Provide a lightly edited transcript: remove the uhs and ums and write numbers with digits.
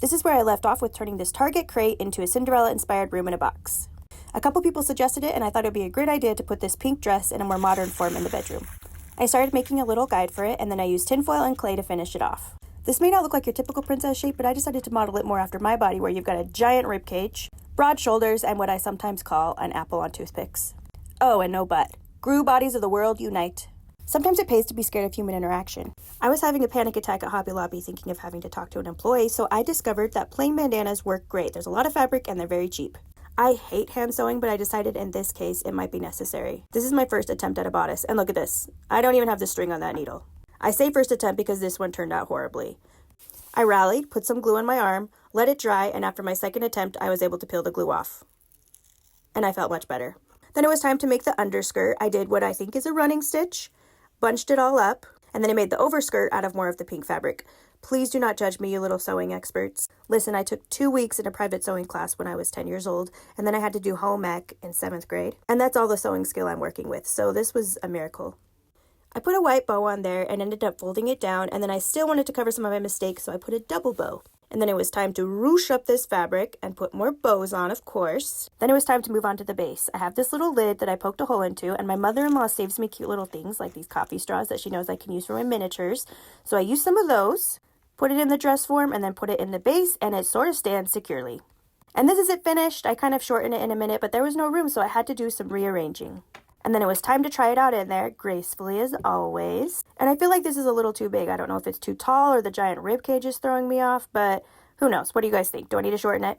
This is where I left off with turning this Target crate into a Cinderella-inspired room in a box. A couple people suggested it, and I thought it would be a great idea to put this pink dress in a more modern form in the bedroom. I started making a little guide for it, and then I used tinfoil and clay to finish it off. This may not look like your typical princess shape, but I decided to model it more after my body, where you've got a giant rib cage, broad shoulders, and what I sometimes call an apple on toothpicks. Oh, and no butt. Gru bodies of the world unite. Sometimes it pays to be scared of human interaction. I was having a panic attack at Hobby Lobby thinking of having to talk to an employee, so I discovered that plain bandanas work great. There's a lot of fabric and they're very cheap. I hate hand sewing, but I decided in this case it might be necessary. This is my first attempt at a bodice, and look at this. I don't even have the string on that needle. I say first attempt because this one turned out horribly. I rallied, put some glue on my arm, let it dry, and after my second attempt, I was able to peel the glue off. And I felt much better. Then it was time to make the underskirt. I did what I think is a running stitch, bunched it all up, and then I made the overskirt out of more of the pink fabric. Please do not judge me, you little sewing experts. Listen, I took 2 weeks in a private sewing class when I was 10 years old, and then I had to do home ec in 7th grade. And that's all the sewing skill I'm working with, so this was a miracle. I put a white bow on there and ended up folding it down, and then I still wanted to cover some of my mistakes, so I put a double bow. And then it was time to ruche up this fabric and put more bows on, of course. Then it was time to move on to the base. I have this little lid that I poked a hole into, and my mother-in-law saves me cute little things like these coffee straws that she knows I can use for my miniatures. So I used some of those, put it in the dress form, and then put it in the base, and it sort of stands securely. And this is it finished. I kind of shortened it in a minute, but there was no room, so I had to do some rearranging. And then it was time to try it out in there, gracefully as always. And I feel like this is a little too big. I don't know if it's too tall or the giant rib cage is throwing me off, but who knows? What do you guys think? Do I need to shorten it?